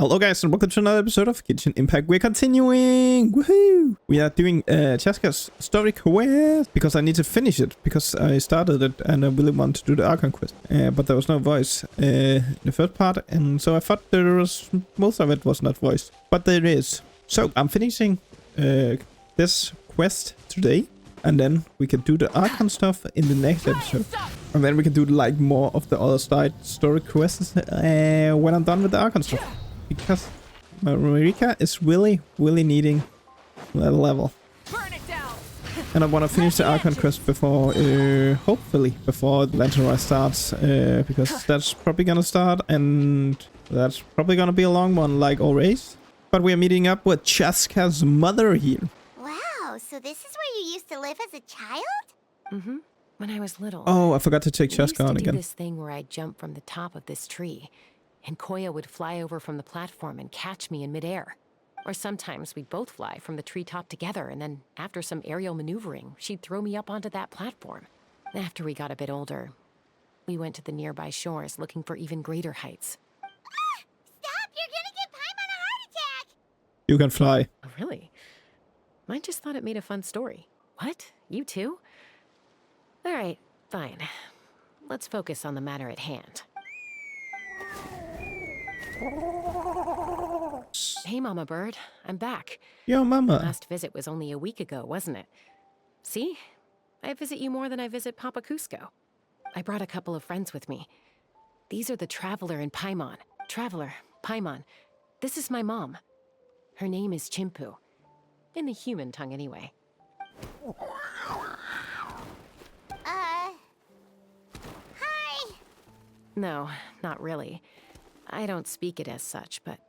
Hello guys and welcome to another episode of Genshin Impact. We're continuing! Woohoo! We are doing Chasca's story quest because I need to finish it because I started it and I really want to do the Archon quest. But there was no voice in the first part, and so I thought there was most of it was not voiced. But there is. So I'm finishing this quest today, and then we can do the Archon stuff in the next episode. And then we can do like more of the other side story quests when I'm done with the Archon stuff. Because Marika is really needing that level. And I want to finish the Archon quest before, hopefully, before Lantern starts. Because that's probably gonna start, and that's probably gonna be a long one, like always. But we are meeting up with Chasca's mother here. Wow, so this is where you used to live as a child? Mm-hmm. When I was little. Oh, I forgot to take Chasca on again. Do this thing where I'd jump from the top of this tree, and Koya would fly over from the platform and catch me in midair. Or sometimes we'd both fly from the treetop together, and then after some aerial maneuvering, she'd throw me up onto that platform. After we got a bit older, we went to the nearby shores looking for even greater heights. Ah! Stop! You're gonna get Paimon a heart attack! You can fly. Oh, really? Mine just thought it made a fun story. What? You too? Alright, fine. Let's focus on the matter at hand. Hey, Mama Bird. I'm back. Yo, Mama. Last visit was only a week ago, wasn't it? See? I visit you more than I visit Papa Cusco. I brought a couple of friends with me. These are the Traveler and Paimon. Traveler, Paimon. This is my mom. Her name is Chimpu. In the human tongue, anyway. Hi! No, not really. I don't speak it as such, but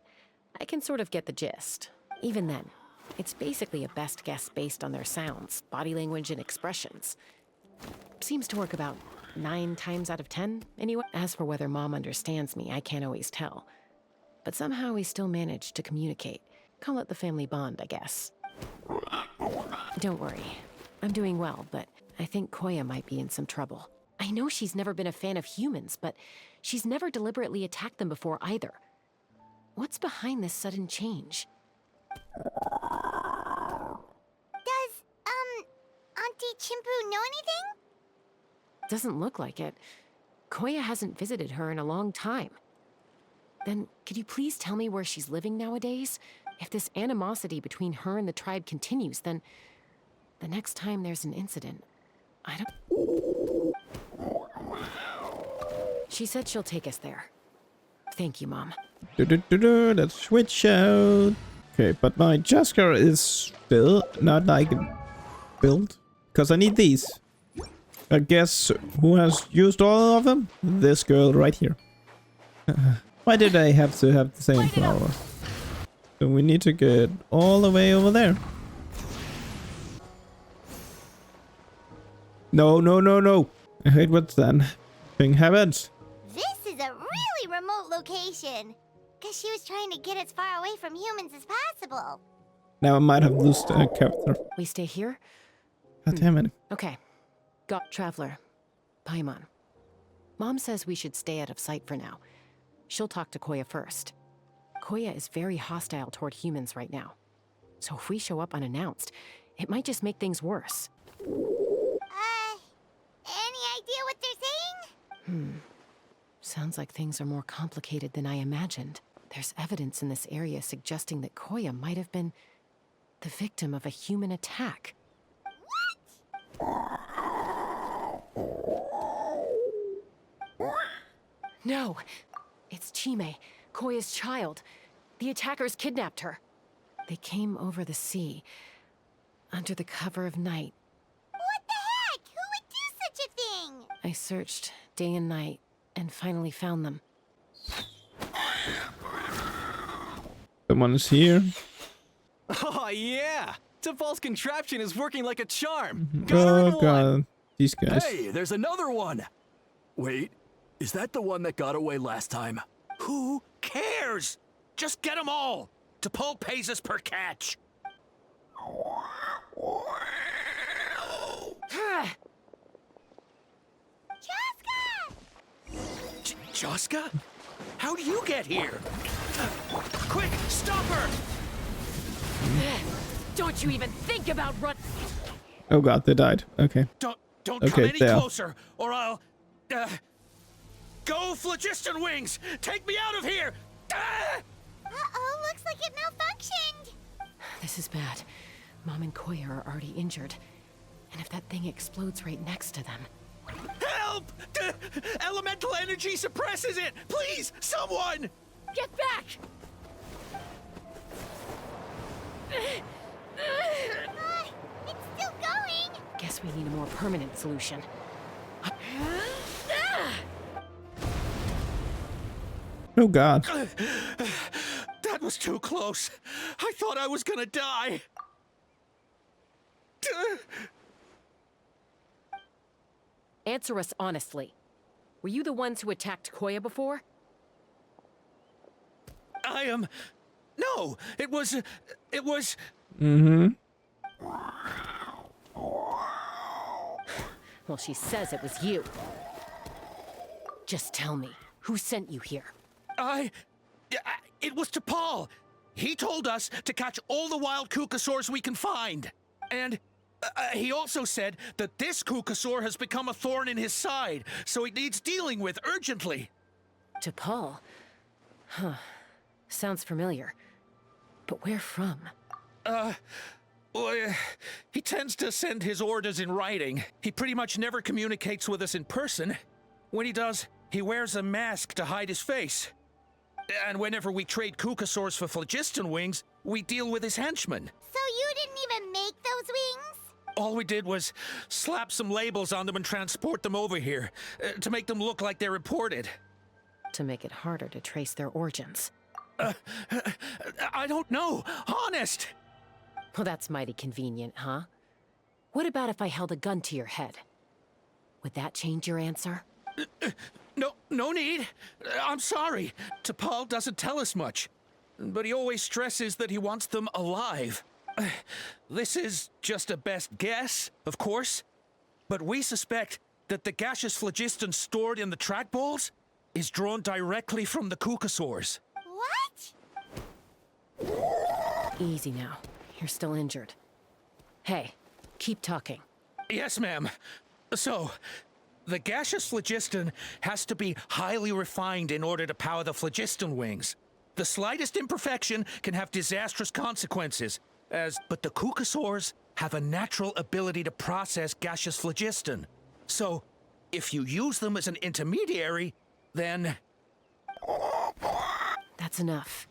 I can sort of get the gist. Even then, it's basically a best guess based on their sounds, body language, and expressions. Seems to work about 9 times out of 10, anyway. As for whether Mom understands me, I can't always tell. But somehow we still manage to communicate. Call it the family bond, I guess. Don't worry. I'm doing well, but I think Koya might be in some trouble. I know she's never been a fan of humans, but she's never deliberately attacked them before either. What's behind this sudden change? Does, Auntie Chimpu know anything? Doesn't look like it. Koya hasn't visited her in a long time. Then, could you please tell me where she's living nowadays? If this animosity between her and the tribe continues, then the next time there's an incident, I don't... She said she'll take us there. Thank you, Mom. Let's switch out. Okay, but my Chasca is still not like built. Because I need these. I guess who has used all of them? This girl right here. Why did I have to have the same flower? So we need to get all the way over there. No. I hate what then thing happens. This is a really remote location. Guess she was trying to get as far away from humans as possible. Now I might have lost a character. We stay here? God damn it. Okay. Got Traveler. Paimon. Mom says we should stay out of sight for now. She'll talk to Koya first. Koya is very hostile toward humans right now. So if we show up unannounced, it might just make things worse. Any idea what they're saying? Sounds like things are more complicated than I imagined. There's evidence in this area suggesting that Koya might have been the victim of a human attack. No! It's Chime, Koya's child. The attackers kidnapped her. They came over the sea, under the cover of night. What the heck? Who would do such a thing? I searched day and night, and finally found them. Someone is here. Oh, yeah! Tafal's contraption is working like a charm. Oh god, these guys. Hey, there's another one! Wait, is that the one that got away last time? Who cares? Just get them all. T'Pol pays us per catch. Chaska! Chasca? How'd you get here? Quick, stop her! Don't you even think about run. Oh god, they died. Okay. Don't come Okay, any there. closer, or I'll... Go, Phlogiston Wings! Take me out of here! Ah! Uh-oh, looks like it malfunctioned. This is bad. Mom and Koya are already injured. And if that thing explodes right next to them... Help! Elemental energy suppresses it! Please, someone! Get back! It's still going. Guess we need a more permanent solution. Oh god. That was too close. I thought I was gonna die. Answer us honestly. Were you the ones who attacked Koya before? I am... No, it was... Mm-hmm. Well, she says it was you. Just tell me, who sent you here? It was to Paul. He told us to catch all the wild Kukasaurs we can find. And he also said that this Kukasaur has become a thorn in his side, so it needs dealing with urgently. To Paul? Huh. Sounds familiar. But where from? Well, he tends to send his orders in writing. He pretty much never communicates with us in person. When he does, he wears a mask to hide his face. And whenever we trade Kukasaurs for Phlogiston Wings, we deal with his henchmen. So you didn't even make those wings? All we did was slap some labels on them and transport them over here, to make them look like they're imported. To make it harder to trace their origins. I don't know, honest! Well, that's mighty convenient, huh? What about if I held a gun to your head? Would that change your answer? No need. I'm sorry. T'Pol doesn't tell us much, but he always stresses that he wants them alive. This is just a best guess, of course, but we suspect that the gaseous phlogiston stored in the trackballs is drawn directly from the Kukasaurs. What? Easy now. You're still injured. Hey, keep talking. Yes, ma'am. So, the gaseous phlogiston has to be highly refined in order to power the phlogiston wings. The slightest imperfection can have disastrous consequences, but the Kukasaurs have a natural ability to process gaseous phlogiston. So, if you use them as an intermediary, then... That's enough.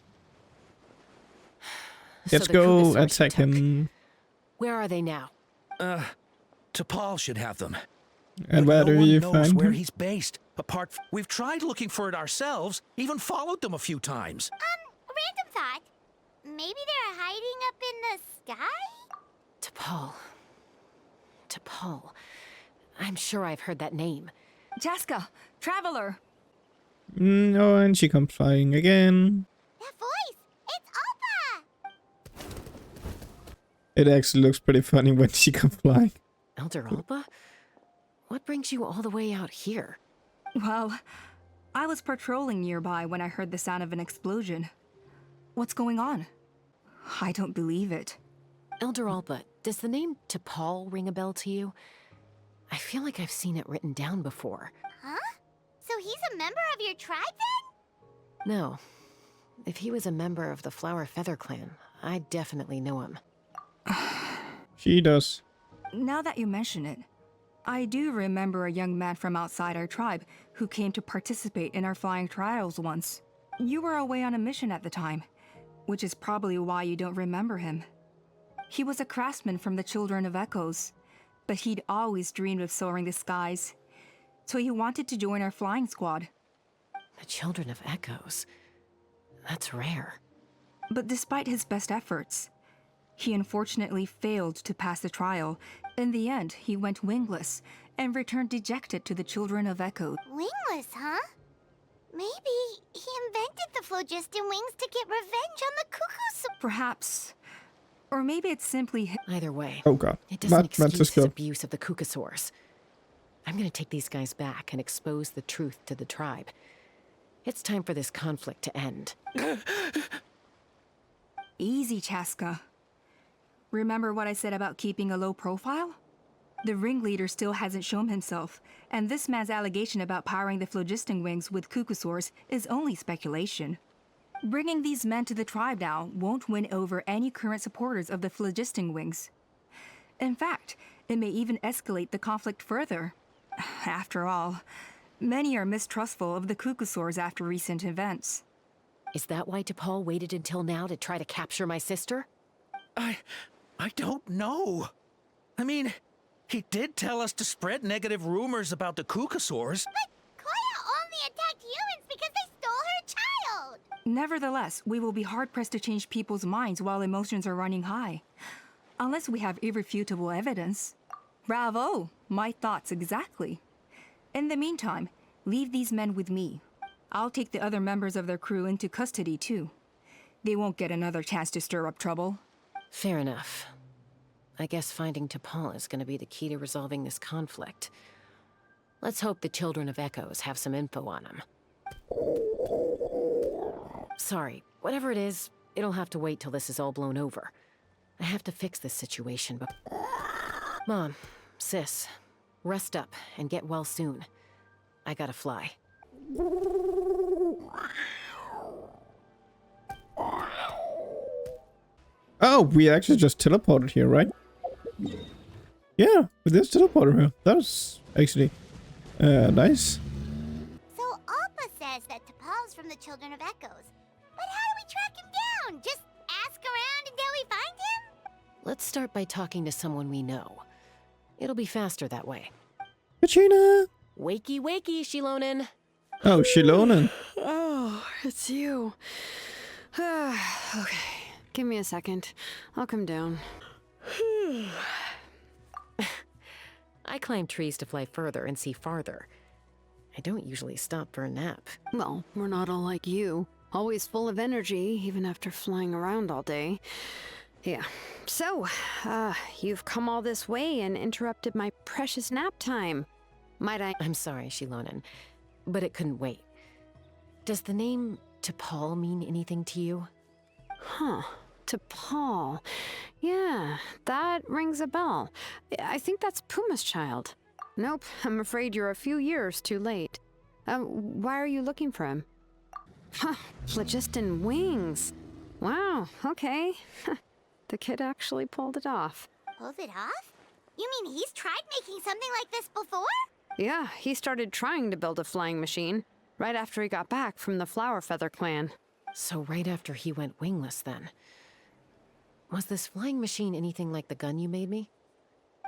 Let's the go Kukasaurs you attack took, him. Where are they now? T'Pol should have them. And But where do no one you knows find where him? he's based. We've tried looking for it ourselves, even followed them a few times. Random thought. Maybe they're hiding up in the sky? T'Pol. I'm sure I've heard that name. Chasca, Traveler. Oh, and she comes flying again. That voice! It's Alpa! It actually looks pretty funny when she comes flying. Elder Alba? What brings you all the way out here? Well, I was patrolling nearby when I heard the sound of an explosion. What's going on? I don't believe it. Elder Alba, does the name T'Pol ring a bell to you? I feel like I've seen it written down before. Huh? So he's a member of your tribe then? No. If he was a member of the Flower Feather clan, I definitely know him. She does. Now that you mention it, I do remember a young man from outside our tribe who came to participate in our flying trials once. You were away on a mission at the time, which is probably why you don't remember him. He was a craftsman from the Children of Echoes, but he'd always dreamed of soaring the skies, so he wanted to join our flying squad. The Children of Echoes. That's rare. But despite his best efforts, he unfortunately failed to pass the trial. In the end, he went wingless and returned dejected to the Children of Echo. Wingless, huh? Maybe he invented the phlogiston wings to get revenge on the cuckoos. Perhaps. Or maybe it's simply... Either way, Oh god. it doesn't excuse just his go. abuse of the Kukasaurs. I'm gonna take these guys back and expose the truth to the tribe. It's time for this conflict to end. Easy, Chasca. Remember what I said about keeping a low profile? The ringleader still hasn't shown himself, and this man's allegation about powering the phlogiston wings with cucosaurs is only speculation. Bringing these men to the tribe now won't win over any current supporters of the phlogiston wings. In fact, it may even escalate the conflict further. After all, many are mistrustful of the cucosaurs after recent events. Is that why T'Pol waited until now to try to capture my sister? I don't know. I mean, he did tell us to spread negative rumors about the cucosaurs. But Koya only attacked humans because they stole her child! Nevertheless, we will be hard-pressed to change people's minds while emotions are running high. Unless we have irrefutable evidence. Bravo! My thoughts exactly. In the meantime, leave these men with me. I'll take the other members of their crew into custody too. They won't get another chance to stir up trouble. Fair enough. I guess finding T'Pol is gonna be the key to resolving this conflict. Let's hope the Children of Echoes have some info on him. Sorry, whatever it is, it'll have to wait till this is all blown over. I have to fix this situation, but... Mom, sis, rest up and get well soon. I gotta fly. Oh, we actually just teleported here, right? Yeah, we just teleported here. That was actually nice. So Appa says that T'Pol's from the Children of Echoes. But how do we track him down? Just ask around until we find him? Let's start by talking to someone we know. It'll be faster that way. Katrina! Wakey, wakey, Shilonen. Oh, Shilonen. Oh, it's you. Okay, give me a second. I'll come down. I climb trees to fly further and see farther. I don't usually stop for a nap. Well, we're not all like you. Always full of energy, even after flying around all day. Yeah. So, you've come all this way and interrupted my precious nap time. Might I? I'm sorry, Shilonen, but it couldn't wait. Does the name T'Pol mean anything to you? Huh. T'Pol. Yeah, that rings a bell. I think that's Puma's child. Nope, I'm afraid you're a few years too late. Why are you looking for him? Huh, phlogiston wings. Wow, okay. The kid actually pulled it off. Pulled it off? You mean he's tried making something like this before? Yeah, he started trying to build a flying machine right after he got back from the Flower Feather clan. So right after he went wingless then. Was this flying machine anything like the gun you made me?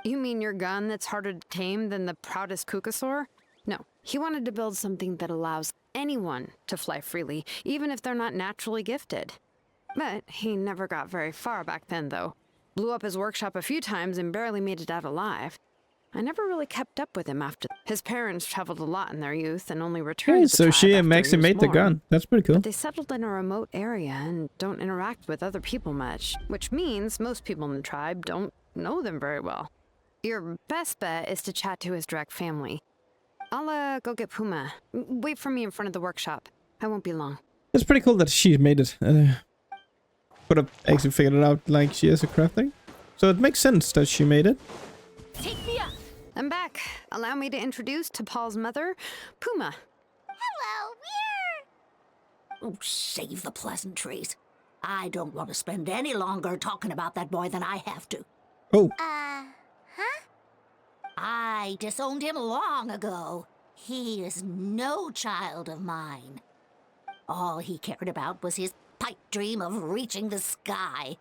You mean your gun that's harder to tame than the proudest cucosaur? No, he wanted to build something that allows anyone to fly freely, even if they're not naturally gifted. But he never got very far back then, though. Blew up his workshop a few times and barely made it out alive. I never really kept up with him after. His parents traveled a lot in their youth and only returned Hey, to the so tribe she and after he Maxi was made the born. gun. That's pretty cool. But they settled in a remote area and don't interact with other people much, which means most people in the tribe don't know them very well. Your best bet is to chat to his direct family. I'll go get Puma. Wait for me in front of the workshop. I won't be long. It's pretty cool that she made it. Could have actually figured it out like she is a crafting. So it makes sense that she made it. Take me up! I'm back. Allow me to introduce T'Pol's mother, Puma. Hello, we're... Oh, save the pleasantries. I don't want to spend any longer talking about that boy than I have to. Oh, Huh? I disowned him long ago. He is no child of mine. All he cared about was his pipe dream of reaching the sky.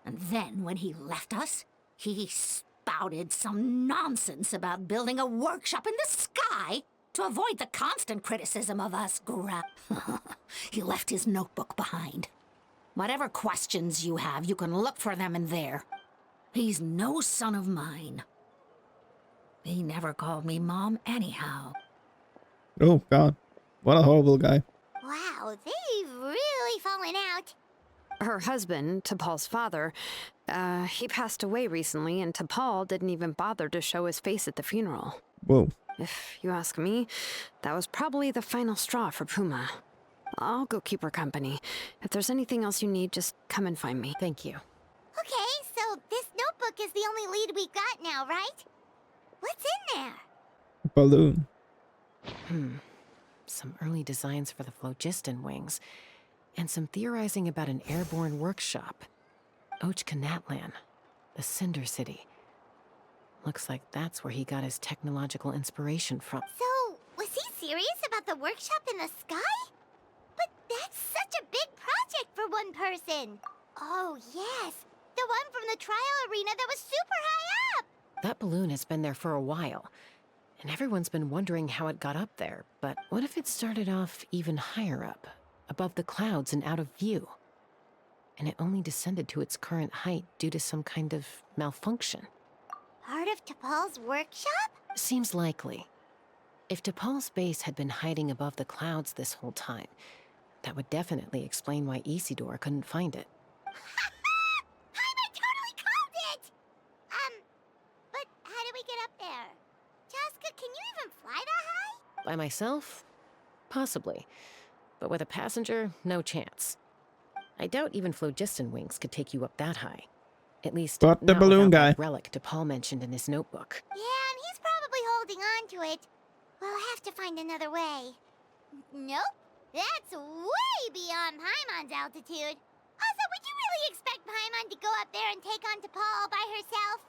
And then when he left us, he spouted some nonsense about building a workshop in the sky to avoid the constant criticism of us He left his notebook behind. Whatever questions you have, you can look for them in there. He's no son of mine. He never called me Mom anyhow. oh God. What a horrible guy. Wow, they've really fallen out. Her husband, T'Pol's father, he passed away recently, and T'Pol didn't even bother to show his face at the funeral. Whoa. If you ask me, that was probably the final straw for Puma. I'll go keep her company. If there's anything else you need, just come and find me. Thank you. Okay, so this notebook is the only lead we've got now, right? What's in there? Balloon. Some early designs for the phlogiston wings, and some theorizing about an airborne workshop. Ochkanatlan, the Cinder City. Looks like that's where he got his technological inspiration from. So, was he serious about the workshop in the sky? But that's such a big project for one person. Oh, yes. The one from the trial arena that was super high up. That balloon has been there for a while, and everyone's been wondering how it got up there. But what if it started off even higher up, above the clouds and out of view? And it only descended to its current height due to some kind of malfunction. Part of T'Pol's workshop? Seems likely. If T'Pol's base had been hiding above the clouds this whole time, that would definitely explain why Isidore couldn't find it. I totally called it! But how do we get up there? Chasca, can you even fly that high? By myself? Possibly. But with a passenger, no chance. I doubt even phlogiston wings could take you up that high. At least, But the not balloon without guy. that relic T'Pol mentioned in his notebook. Yeah, and he's probably holding on to it. We'll have to find another way. Nope. That's way beyond Paimon's altitude. Also, would you really expect Paimon to go up there and take on T'Pol all by herself?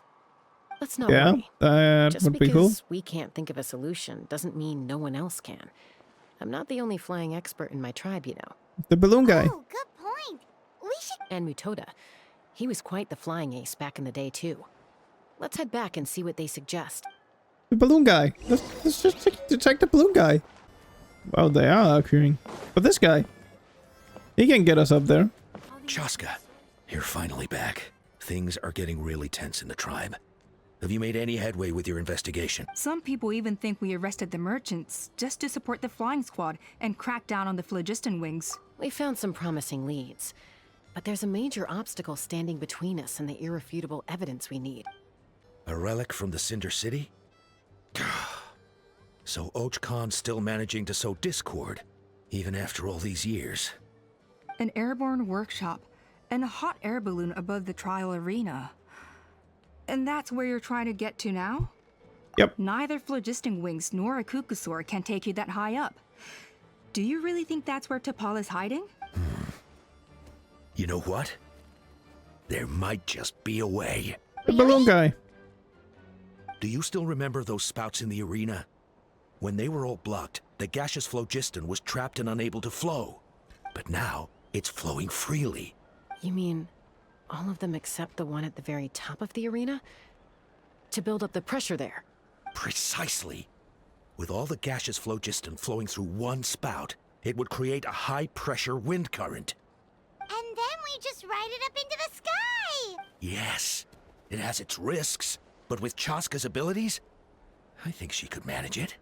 Let's not Yeah, worry. that Just would be cool. because we can't think of a solution doesn't mean no one else can. I'm not the only flying expert in my tribe, you know. The balloon guy. Oh, good point. We should... And Mutoda. He was quite the flying ace back in the day, too. Let's head back and see what they suggest. The balloon guy. Let's just check the balloon guy. Well, they are occurring. But this guy, he can get us up there. Chasca, you're finally back. Things are getting really tense in the tribe. Have you made any headway with your investigation? Some people even think we arrested the merchants just to support the flying squad and crack down on the phlogiston wings. We found some promising leads. But there's a major obstacle standing between us and the irrefutable evidence we need. A relic from the Cinder City? So Ochkon's still managing to sow discord, even after all these years. An airborne workshop and a hot air balloon above the trial arena. And that's where you're trying to get to now? Yep. Neither phlogiston wings nor a kukusaur can take you that high up. Do you really think that's where T'Pol is hiding? You know what? There might just be a way. The balloon guy. Do you still remember those spouts in the arena? When they were all blocked, the gaseous phlogiston was trapped and unable to flow. But now, it's flowing freely. You mean all of them except the one at the very top of the arena? To build up the pressure there? Precisely. With all the gaseous phlogiston flowing through one spout, it would create a high-pressure wind current. And then we just ride it up into the sky! Yes, it has its risks, but with Chasca's abilities, I think she could manage it.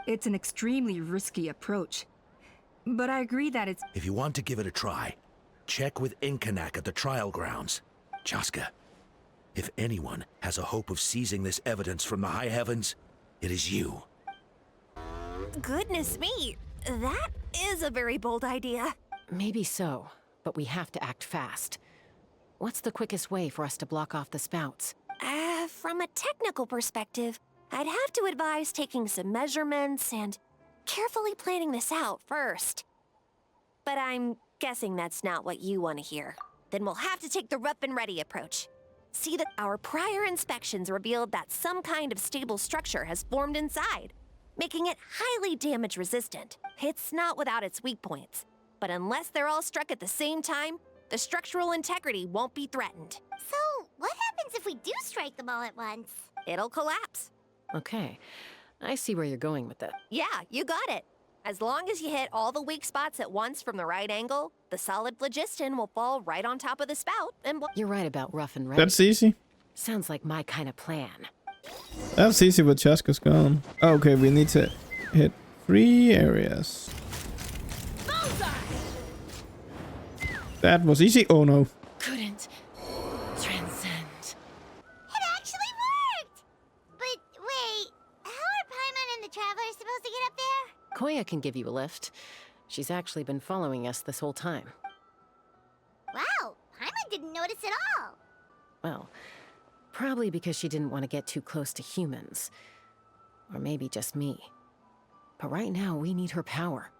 It's an extremely risky approach. But I agree that it's... If you want to give it a try, check with Inkanak at the trial grounds. Chasca, if anyone has a hope of seizing this evidence from the high heavens, it is you. Goodness me, that is a very bold idea. Maybe so, but we have to act fast. What's the quickest way for us to block off the spouts? From a technical perspective, I'd have to advise taking some measurements and carefully planning this out first. But I'm guessing that's not what you want to hear. Then we'll have to take the rough and ready approach. See that our prior inspections revealed that some kind of stable structure has formed inside, making it highly damage resistant. It's not without its weak points, but unless they're all struck at the same time, the structural integrity won't be threatened. So, what happens if we do strike them all at once? It'll collapse. Okay, I see where you're going with that. Yeah, you got it. As long as you hit all the weak spots at once from the right angle, the solid phlogiston will fall right on top of the spout and... You're right about rough and ready. That's easy. Sounds like my kind of plan. That's easy with Chasca's gone. Okay, we need to hit 3 areas. That was easy. Oh no. Couldn't transcend. It actually worked! But wait, how are Paimon and the tribe Maya can give you a lift. She's actually been following us this whole time. Wow, Paimon didn't notice at all. Well, probably because she didn't want to get too close to humans. Or maybe just me. But right now, we need her power.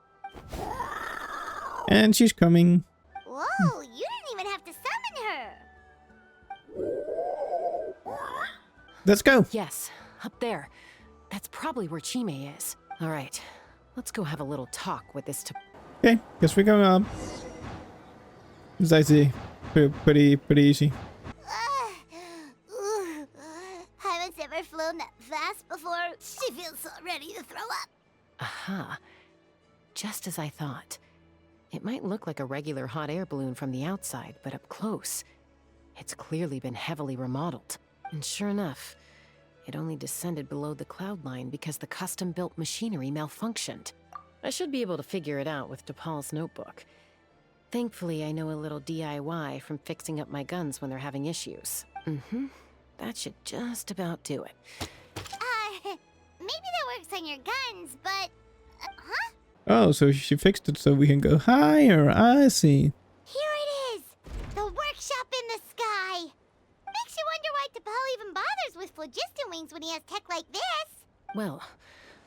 And she's coming. Whoa, you didn't even have to summon her. Let's go. Yes, up there. That's probably where Chime is. All right, let's go have a little talk with this Okay, guess we're going up. It's actually pretty easy. Haven't ever flown that fast before. She feels so ready to throw up. Aha. Just as I thought. It might look like a regular hot air balloon from the outside, but up close, it's clearly been heavily remodeled. And sure enough, it only descended below the cloud line because the custom-built machinery malfunctioned. I should be able to figure it out with DePaul's notebook. Thankfully, I know a little DIY from fixing up my guns when they're having issues. That should just about do it. Maybe that works on your guns, but... huh? Oh, so she fixed it so we can go higher. I see. Here it is! The workshop in the sky! Makes you wonder why DePaul even bothers with phlogiston wings when he has tech like this! Well,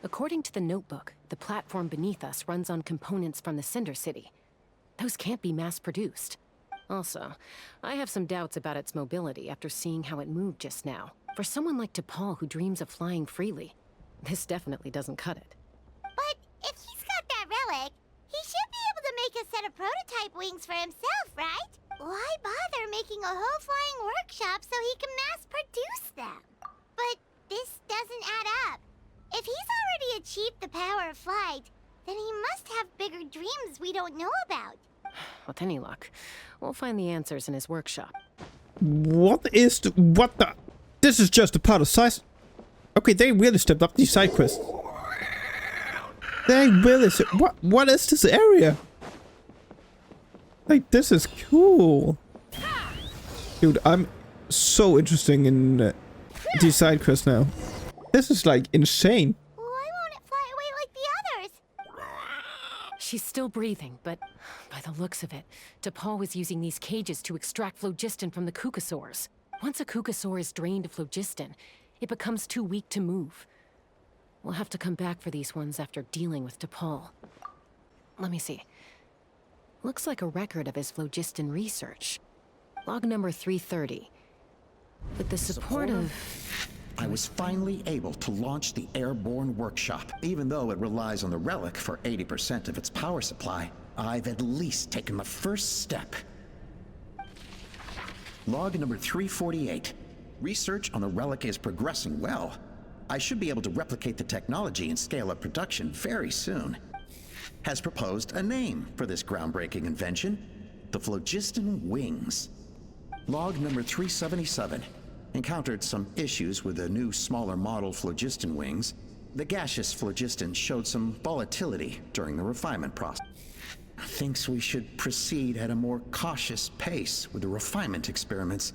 according to the notebook, the platform beneath us runs on components from the Cinder City. Those can't be mass-produced. Also, I have some doubts about its mobility after seeing how it moved just now. For someone like DePaul who dreams of flying freely, this definitely doesn't cut it. But if he's got that relic, he should be able to make a set of prototype wings for himself, right? Why bother making a whole flying workshop so he can mass-produce them? But this doesn't add up. If he's already achieved the power of flight, then he must have bigger dreams we don't know about. With any luck, we'll find the answers in his workshop. What the? This is just a part of size. Okay, they really stepped up these side quests. They really. What is this area? Like, this is cool. Dude, I'm so interested in these side quests now. This is like insane. Why won't it fly away like the others? She's still breathing, but by the looks of it, DePaul was using these cages to extract phlogiston from the cucosaurs. Once a cucosaur is drained of phlogiston, it becomes too weak to move. We'll have to come back for these ones after dealing with DePaul. Let me see. Looks like a record of his phlogiston research. Log number 330. With the support of... I was finally able to launch the airborne workshop. Even though it relies on the relic for 80% of its power supply, I've at least taken the first step. Log number 348. Research on the relic is progressing well. I should be able to replicate the technology and scale up production very soon. Has proposed a name for this groundbreaking invention: the phlogiston wings. Log number 377. Encountered some issues with the new smaller model phlogiston wings. The gaseous phlogiston showed some volatility during the refinement process. Thinks we should proceed at a more cautious pace with the refinement experiments.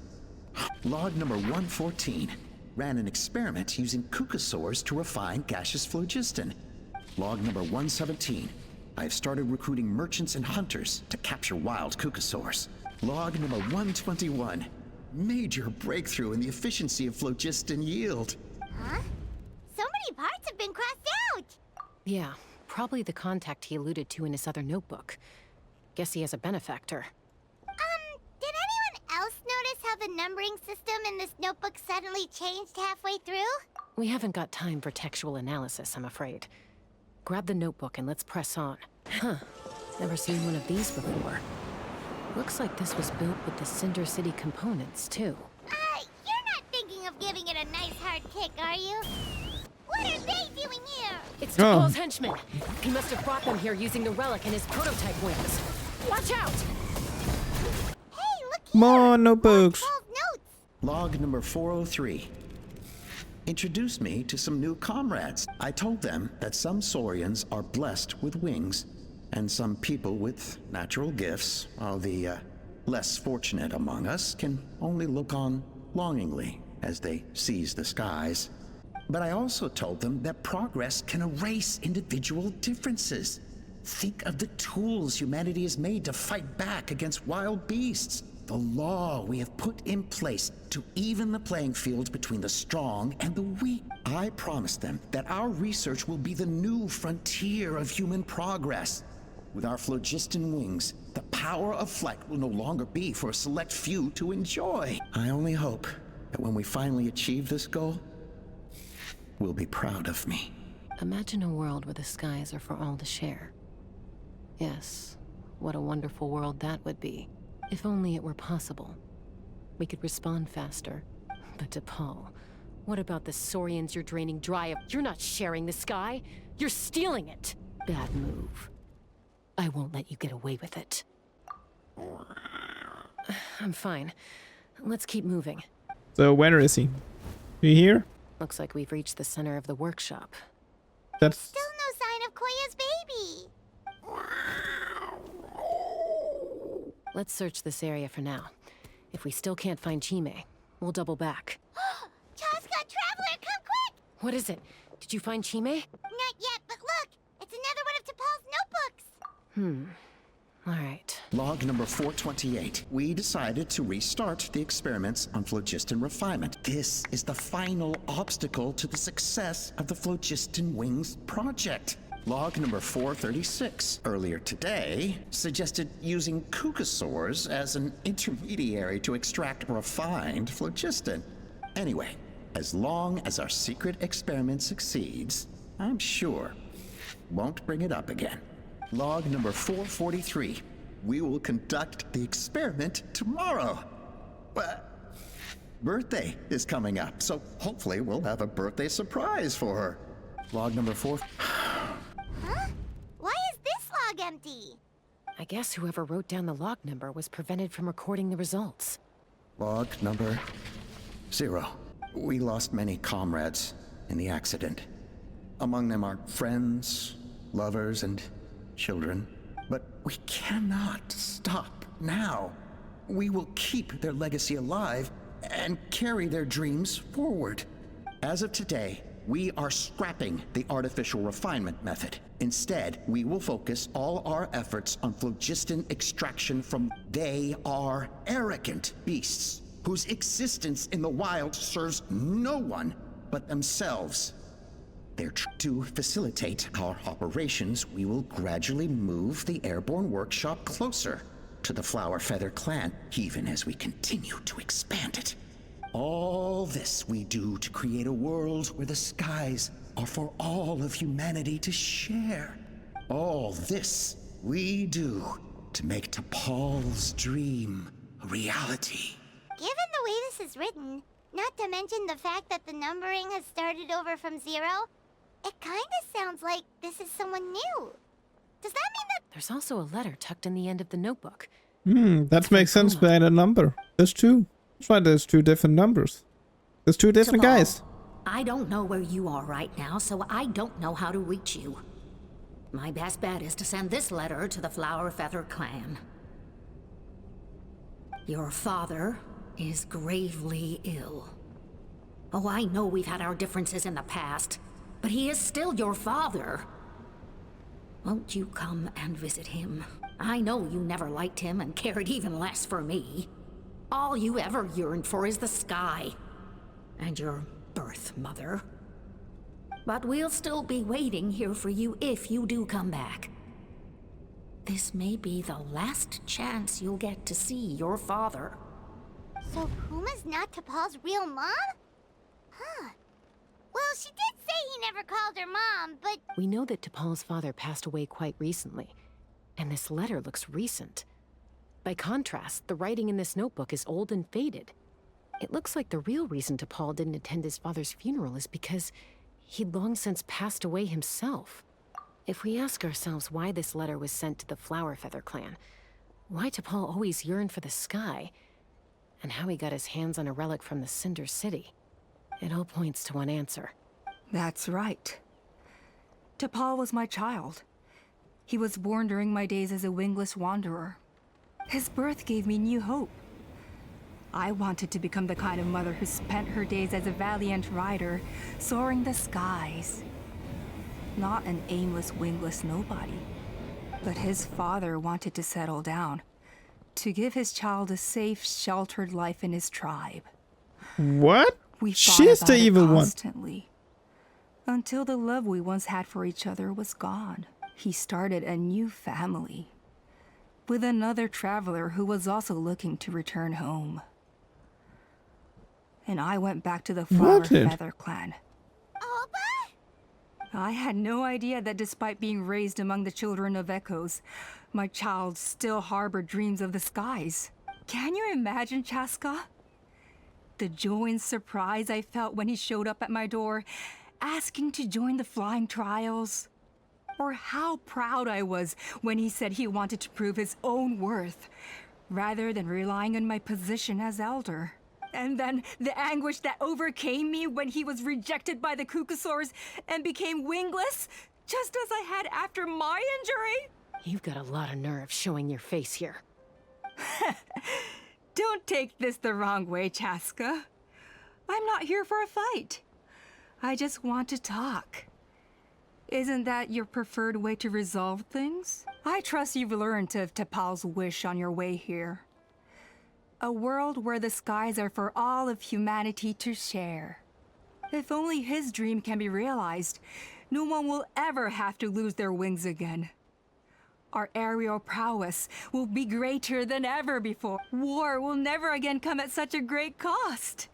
Log number 114. Ran an experiment using cucosaurs to refine gaseous phlogiston. Log number 117. I've started recruiting merchants and hunters to capture wild cucosaurs. Log number 121. Major breakthrough in the efficiency of phlogiston yield. Huh? So many parts have been crossed out! Yeah, probably the contact he alluded to in his other notebook. Guess he has a benefactor. Did anyone else notice how the numbering system in this notebook suddenly changed halfway through? We haven't got time for textual analysis, I'm afraid. Grab the notebook and let's press on. Huh. Never seen one of these before. Looks like this was built with the Cinder City components, too. You're not thinking of giving it a nice hard kick, are you? What are they doing here? It's DePaul's henchmen. He must have brought them here using the relic and his prototype wings. Watch out! Hey, look here! More notebooks. Notes. Log number 403. Introduced me to some new comrades. I told them that some Saurians are blessed with wings, and some people with natural gifts, while the less fortunate among us can only look on longingly as they seize the skies. But I also told them that progress can erase individual differences. Think of the tools humanity has made to fight back against wild beasts. The law we have put in place to even the playing field between the strong and the weak. I promised them that our research will be the new frontier of human progress. With our phlogiston wings, the power of flight will no longer be for a select few to enjoy. I only hope that when we finally achieve this goal, will be proud of me. Imagine a world where the skies are for all to share. Yes, what a wonderful world that would be. If only it were possible. We could respond faster. But DePaul, what about the Saurians you're draining dry of? You're not sharing the sky. You're stealing it. Bad move. I won't let you get away with it. I'm fine. Let's keep moving. So where is he? You here? Looks like we've reached the center of the workshop. That's Still no sign of Koya's baby. Let's search this area for now. If we still can't find Chime, we'll double back. Chasca, Traveler, come quick! What is it? Did you find Chime? Not yet, but look! It's another one of T'Pol's notebooks! All right. Log number 428. We decided to restart the experiments on phlogiston refinement. This is the final obstacle to the success of the Phlogiston Wings project. Log number 436, earlier today, suggested using cucosaurs as an intermediary to extract refined phlogiston. Anyway, as long as our secret experiment succeeds, I'm sure won't bring it up again. Log number 443. We will conduct the experiment tomorrow. But birthday is coming up, so hopefully we'll have a birthday surprise for her. Log number 4. Huh? Why is this log empty? I guess whoever wrote down the log number was prevented from recording the results. Log number 0. We lost many comrades in the accident. Among them are friends, lovers, and children. But we cannot stop now. We will keep their legacy alive and carry their dreams forward. As of today, we are scrapping the artificial refinement method. Instead, we will focus all our efforts on phlogiston extraction from they are arrogant beasts whose existence in the wild serves no one but themselves. To facilitate our operations, we will gradually move the airborne workshop closer to the Flower Feather clan, even as we continue to expand it. All this we do to create a world where the skies are for all of humanity to share. All this we do to make T'Pol's dream a reality. Given the way this is written, not to mention the fact that the numbering has started over from 0, it kinda sounds like this is someone new. Does that mean that— There's also a letter tucked in the end of the notebook. that makes sense behind a number. There's two. That's why there's two different numbers. There's two different T'Pol, guys. I don't know where you are right now, so I don't know how to reach you. My best bet is to send this letter to the Flower Feather clan. Your father is gravely ill. Oh, I know we've had our differences in the past, but he is still your father. Won't you come and visit him? I know you never liked him and cared even less for me. All you ever yearned for is the sky. And your birth mother. But we'll still be waiting here for you if you do come back. This may be the last chance you'll get to see your father. So Puma's not T'Pol's real mom? Huh. Well, she did say he never called her mom, but— We know that T'Pol's father passed away quite recently, and this letter looks recent. By contrast, the writing in this notebook is old and faded. It looks like the real reason T'Pol didn't attend his father's funeral is because he'd long since passed away himself. If we ask ourselves why this letter was sent to the Flower Feather clan, why T'Pol always yearned for the sky, and how he got his hands on a relic from the Cinder City, it all points to one answer. That's right. T'Pol was my child. He was born during my days as a wingless wanderer. His birth gave me new hope. I wanted to become the kind of mother who spent her days as a valiant rider, soaring the skies. Not an aimless, wingless nobody. But his father wanted to settle down, to give his child a safe, sheltered life in his tribe. What? We She's fought the about it evil one. constantly, until the love we once had for each other was gone. He started a new family, with another traveler who was also looking to return home. And I went back to the Flower What did? Feather clan. Opa? I had no idea that despite being raised among the children of echoes, my child still harbored dreams of the skies. Can you imagine, Chasca? The joy and surprise I felt when he showed up at my door, asking to join the flying trials. Or how proud I was when he said he wanted to prove his own worth, rather than relying on my position as elder. And then the anguish that overcame me when he was rejected by the Kukusaurs and became wingless, just as I had after my injury. You've got a lot of nerve showing your face here. Don't take this the wrong way, Chasca. I'm not here for a fight. I just want to talk. Isn't that your preferred way to resolve things? I trust you've learned of Tepal's wish on your way here. A world where the skies are for all of humanity to share. If only his dream can be realized, no one will ever have to lose their wings again. Our aerial prowess will be greater than ever before. War will never again come at such a great cost.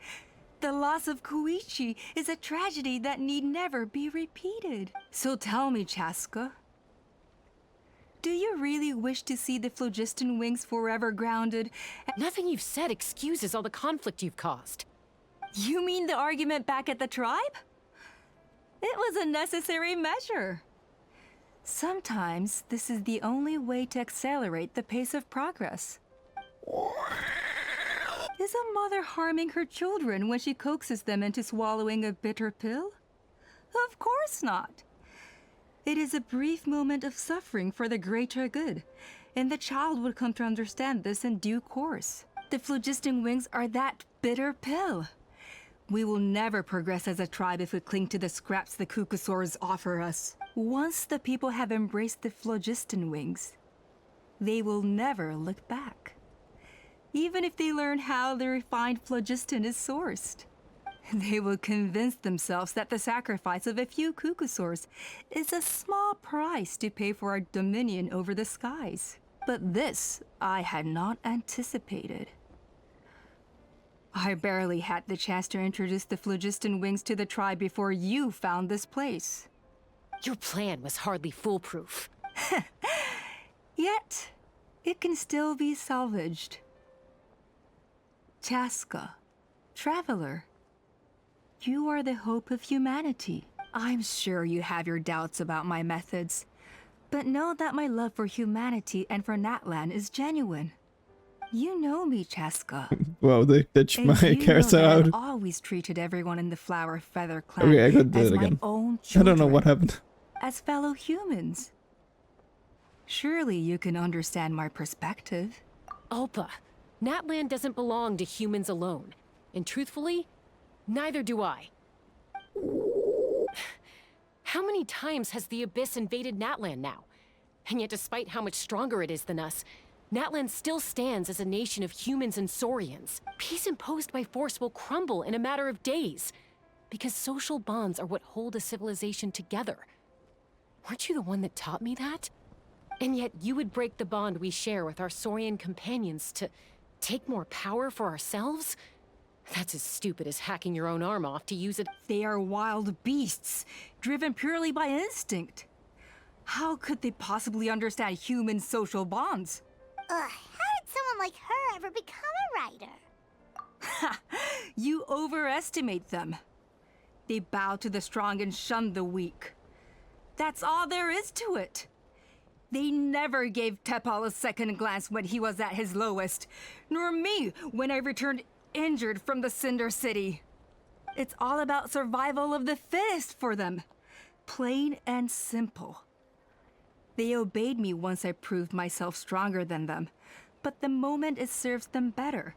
The loss of Koichi is a tragedy that need never be repeated. So tell me, Chasca, do you really wish to see the phlogiston wings forever grounded? Nothing you've said excuses all the conflict you've caused. You mean the argument back at the tribe? It was a necessary measure. Sometimes this is the only way to accelerate the pace of progress. Is a mother harming her children when she coaxes them into swallowing a bitter pill? Of course not. It is a brief moment of suffering for the greater good, and the child would come to understand this in due course. The phlogiston wings are that bitter pill. We will never progress as a tribe if we cling to the scraps the Kukusaurs offer us. Once the people have embraced the phlogiston wings, they will never look back. Even if they learn how the refined phlogiston is sourced. They will convince themselves that the sacrifice of a few Kukusaurs is a small price to pay for our dominion over the skies. But this I had not anticipated. I barely had the chance to introduce the phlogiston wings to the tribe before you found this place. Your plan was hardly foolproof. Yet, it can still be salvaged. Chasca, traveler, you are the hope of humanity. I'm sure you have your doubts about my methods, but know that my love for humanity and for Natlan is genuine. You know me, Chasca. Wow, they ditched my And you character know that out. I've always treated everyone in the Flower Feather clan Okay, I got as that my again. own I children, don't know what happened. as fellow humans. Surely you can understand my perspective. Opa, Natlan doesn't belong to humans alone. And truthfully, neither do I. How many times has the Abyss invaded Natlan now? And yet despite how much stronger it is than us, Natlan still stands as a nation of humans and Saurians. Peace imposed by force will crumble in a matter of days, because social bonds are what hold a civilization together. Weren't you the one that taught me that? And yet you would break the bond we share with our Saurian companions to take more power for ourselves? That's as stupid as hacking your own arm off to use it. They are wild beasts, driven purely by instinct. How could they possibly understand human social bonds? How did someone like her ever become a writer? You overestimate them. They bow to the strong and shun the weak. That's all there is to it. They never gave Tepal a second glance when he was at his lowest, nor me when I returned injured from the Cinder City. It's all about survival of the fittest for them. Plain and simple. They obeyed me once I proved myself stronger than them, but the moment it serves them better,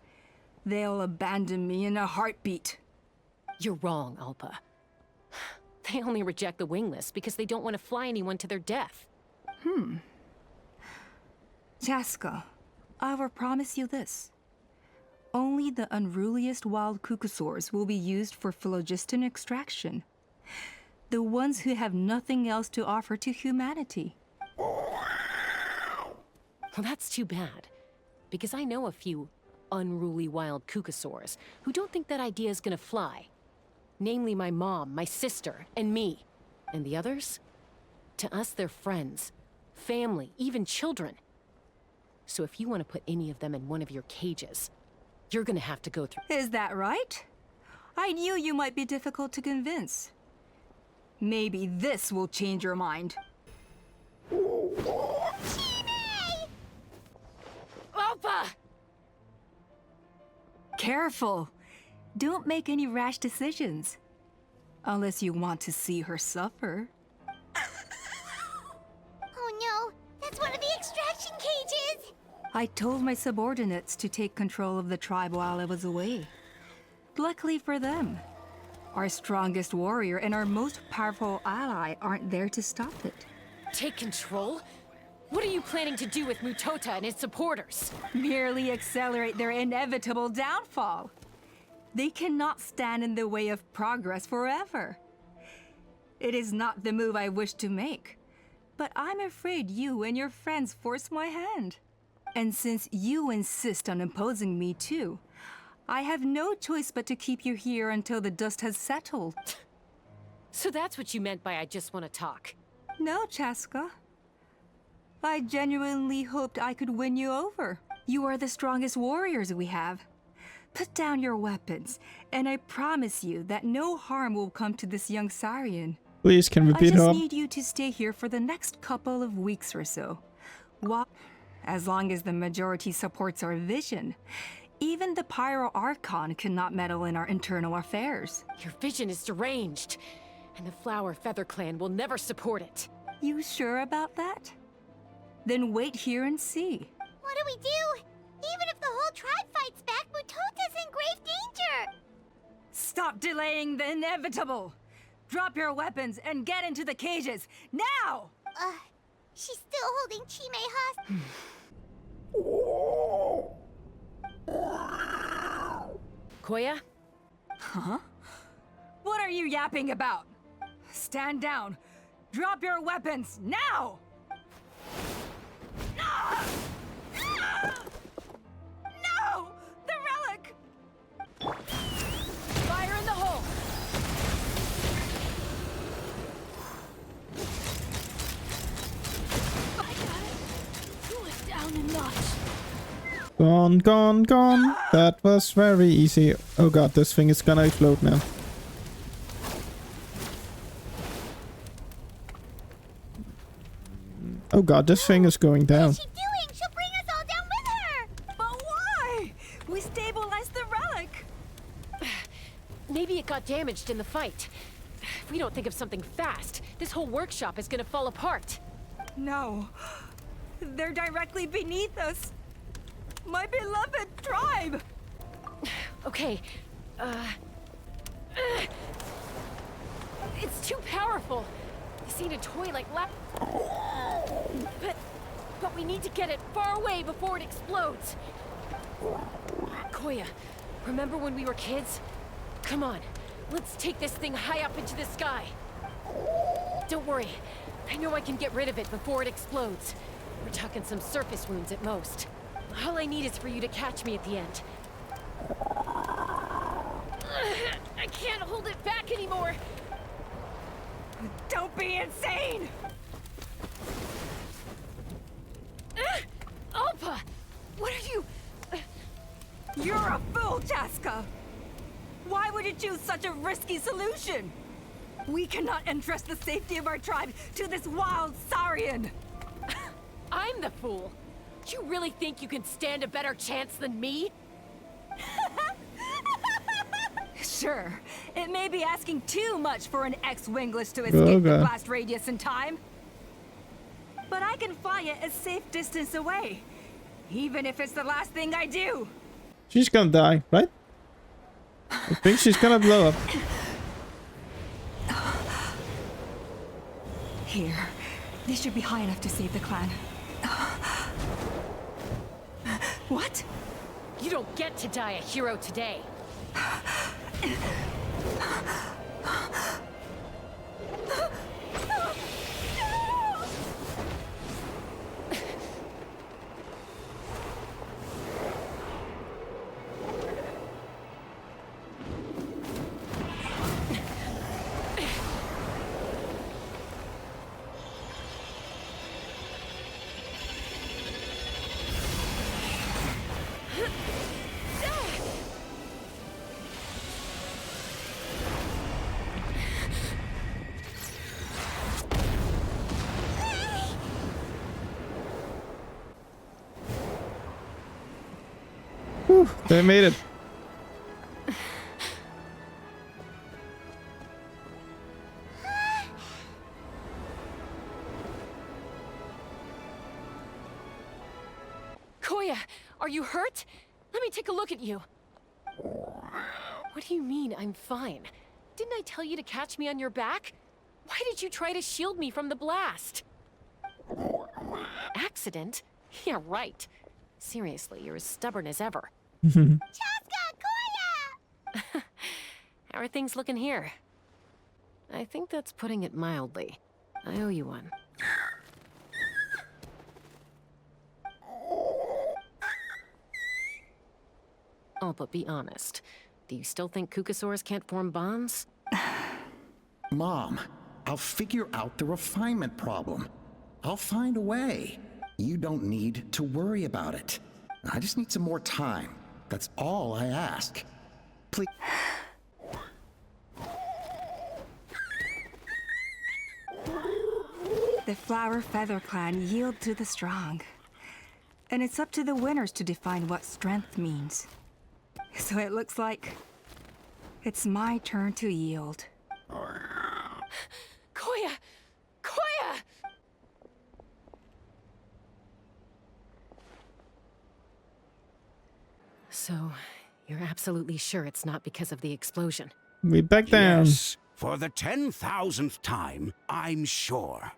They'll abandon me in a heartbeat. You're wrong, Alpa. They only reject the wingless because they don't want to fly anyone to their death. Chasca, I will promise you this. Only the unruliest wild cucosaurs will be used for phlogiston extraction. The ones who have nothing else to offer to humanity. Well, that's too bad. Because I know a few unruly wild cucosaurs who don't think that idea is gonna fly. Namely my mom, my sister, and me. And the others? To us, they're friends, family, even children. So if you want to put any of them in one of your cages, you're gonna have to go through... Is that right? I knew you might be difficult to convince. Maybe this will change your mind. Alpa! Careful! Don't make any rash decisions. Unless you want to see her suffer. Oh no, that's one of the extraction cages! I told my subordinates to take control of the tribe while I was away. Luckily for them, our strongest warrior and our most powerful ally aren't there to stop it. Take control? What are you planning to do with Mutota and his supporters? Merely accelerate their inevitable downfall. They cannot stand in the way of progress forever. It is not the move I wish to make, but I'm afraid you and your friends force my hand. And since you insist on imposing me too, I have no choice but to keep you here until the dust has settled. So that's what you meant by I just want to talk. No, Chasca. I genuinely hoped I could win you over. You are the strongest warriors we have. Put down your weapons, and I promise you that no harm will come to this young Saurian. Please, can we I beat her just up? need you to stay here for the next couple of weeks or so. As long as the majority supports our vision, even the Pyro Archon cannot meddle in our internal affairs. Your vision is deranged, and the Flower Feather Clan will never support it. You sure about that? Then wait here and see. What do we do? Even if the whole tribe fights back, Mutota's in grave danger! Stop delaying the inevitable! Drop your weapons and get into the cages, now! She's still holding Chime hostage. Koya? Huh? What are you yapping about? Stand down. Drop your weapons, now! No! The relic! Fire in the hole! I got it. Cool it down a notch. Gone, gone, gone. That was very easy. Oh god, this thing is gonna explode now. Oh god, this thing is going down. What's she doing? She'll bring us all down with her! But why? We stabilized the relic! Maybe it got damaged in the fight. If we don't think of something fast, this whole workshop is gonna fall apart. No. They're directly beneath us. My beloved tribe! Okay, it's too powerful. This ain't a toy like But we need to get it far away before it explodes. Koya, remember when we were kids? Come on, let's take this thing high up into the sky. Don't worry, I know I can get rid of it before it explodes. We're talking some surface wounds at most. All I need is for you to catch me at the end. I can't hold it back anymore. Don't be insane! Alpa! What are you... You're a fool, Chasca! Why would you choose such a risky solution? We cannot entrust the safety of our tribe to this wild Saurian! I'm the fool. You really think you can stand a better chance than me? Sure, it may be asking too much for an ex-wingless to escape the blast radius in time. But I can fly it a safe distance away, even if it's the last thing I do. She's gonna die, right? I think she's gonna blow up. Here. This should be high enough to save the clan. What? You don't get to die a hero today. Whew, they made it. Koya, are you hurt? Let me take a look at you. What do you mean, I'm fine? Didn't I tell you to catch me on your back? Why did you try to shield me from the blast? Accident? Yeah, right. Seriously, you're as stubborn as ever. Chasca, Koya! How are things looking here? I think that's putting it mildly. I owe you one. Oh, but be honest. Do you still think Kukasaurs can't form bonds? Mom, I'll figure out the refinement problem. I'll find a way. You don't need to worry about it. I just need some more time. That's all I ask. Please. The Flower Feather Clan yield to the strong. And it's up to the winners to define what strength means. So it looks like it's my turn to yield. Koya! Koya! So, you're absolutely sure it's not because of the explosion? We back down. Yes, for the 10,000th time, I'm sure.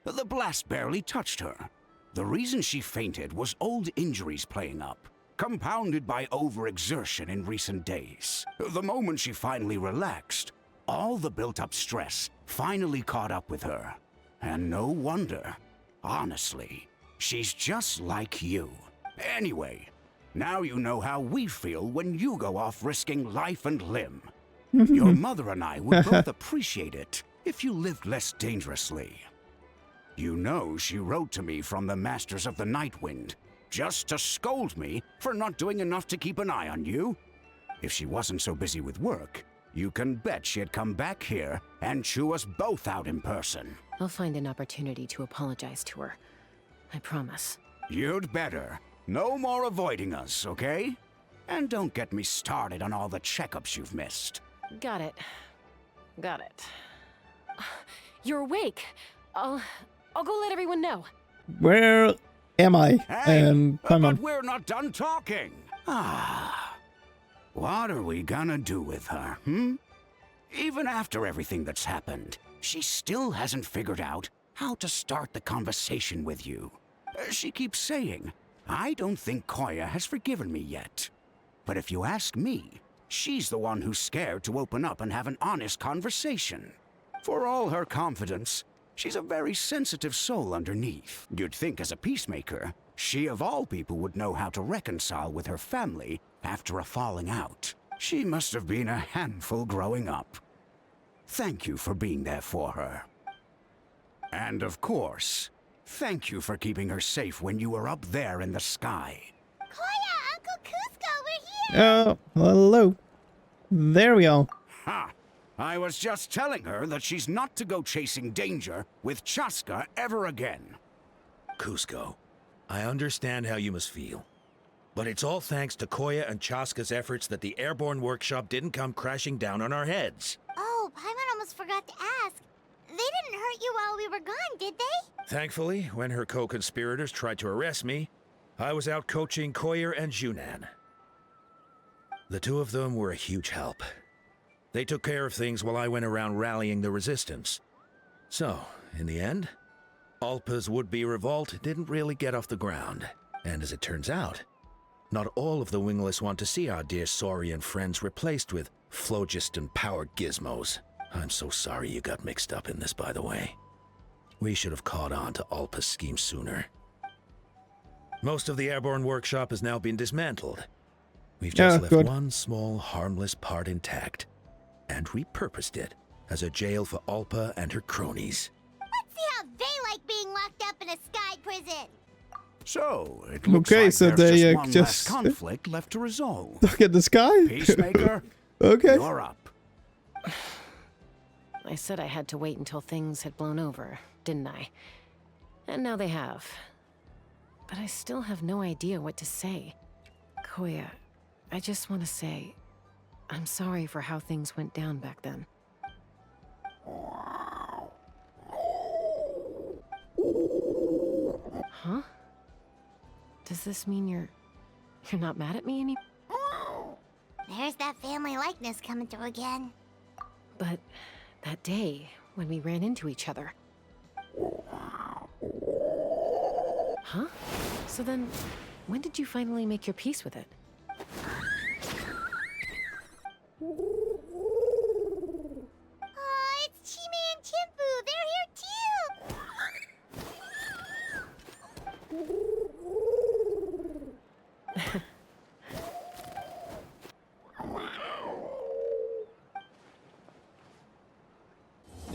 The blast barely touched her. The reason she fainted was old injuries playing up, compounded by overexertion in recent days. The moment she finally relaxed, all the built-up stress finally caught up with her. And no wonder. Honestly, she's just like you. Anyway, now you know how we feel when you go off risking life and limb. Your mother and I would both appreciate it if you lived less dangerously. You know she wrote to me from the Masters of the Nightwind, just to scold me for not doing enough to keep an eye on you. If she wasn't so busy with work, you can bet she'd come back here and chew us both out in person. I'll find an opportunity to apologize to her. I promise. You'd better. No more avoiding us, okay? And don't get me started on all the checkups you've missed. Got it. Got it. You're awake. I'll go let everyone know. Where am I? Hey, Paimon. but we're not done talking. What are we gonna do with her, Even after everything that's happened, she still hasn't figured out how to start the conversation with you. She keeps saying, I don't think Koya has forgiven me yet. But if you ask me, she's the one who's scared to open up and have an honest conversation. For all her confidence, she's a very sensitive soul underneath. You'd think as a peacemaker, she of all people would know how to reconcile with her family after a falling out. She must have been a handful growing up. Thank you for being there for her. And of course, thank you for keeping her safe when you were up there in the sky. Koya, Uncle Cusco, we're here! Oh, hello. There we are. Ha! I was just telling her that she's not to go chasing danger with Chasca ever again. Cusco, I understand how you must feel. But it's all thanks to Koya and Chasca's efforts that the airborne workshop didn't come crashing down on our heads. Oh, Paimon almost forgot to ask. They didn't hurt you while we were gone, did they? Thankfully, when her co-conspirators tried to arrest me, I was out coaching Koya and Junan. The two of them were a huge help. They took care of things while I went around rallying the resistance. So, in the end, Alpa's would-be revolt didn't really get off the ground. And as it turns out, not all of the wingless want to see our dear Saurian friends replaced with phlogiston power gizmos. I'm so sorry you got mixed up in this, by the way. We should have caught on to Alpa's scheme sooner. Most of the airborne workshop has now been dismantled. We've just left one small, harmless part intact, and repurposed it as a jail for Alpa and her cronies. Let's see how they like being locked up in a sky prison. So, it looks Okay, like so there's they just one less conflict left to resolve. Look at the sky. Peacemaker, okay. you're up. I said I had to wait until things had blown over, didn't I? And now they have. But I still have no idea what to say. Koya, I just want to say, I'm sorry for how things went down back then. Huh? Does this mean you're not mad at me anymore? There's that family likeness coming through again. But that day, when we ran into each other. Huh? So then, when did you finally make your peace with it? Oh, it's Chime and Chimpu. They're here too.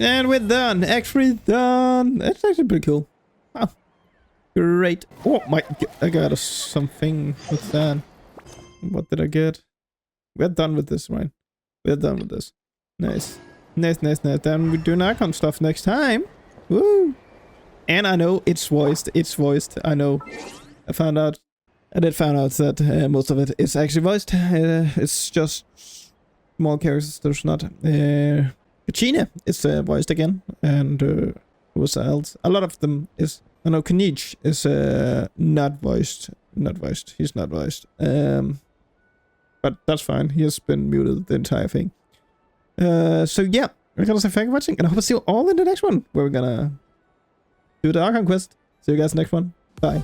And we're done. Actually done. That's actually pretty cool. Wow. Great. Oh my, I got something. What's that? What did I get? We're done with this, right? We're done with this. Nice. Nice. Then we do Archon stuff next time. Woo! And I know it's voiced. I know. I did find out that most of it is actually voiced. It's just small characters. There's not. Kachina is voiced again, and who else? A lot of them is. I know Kanich is not voiced. He's not voiced. But that's fine. He has been muted the entire thing. So yeah, we're gonna say thank you for watching, and I hope to see you all in the next one, where we're gonna do the Archon quest. See you guys next one. Bye.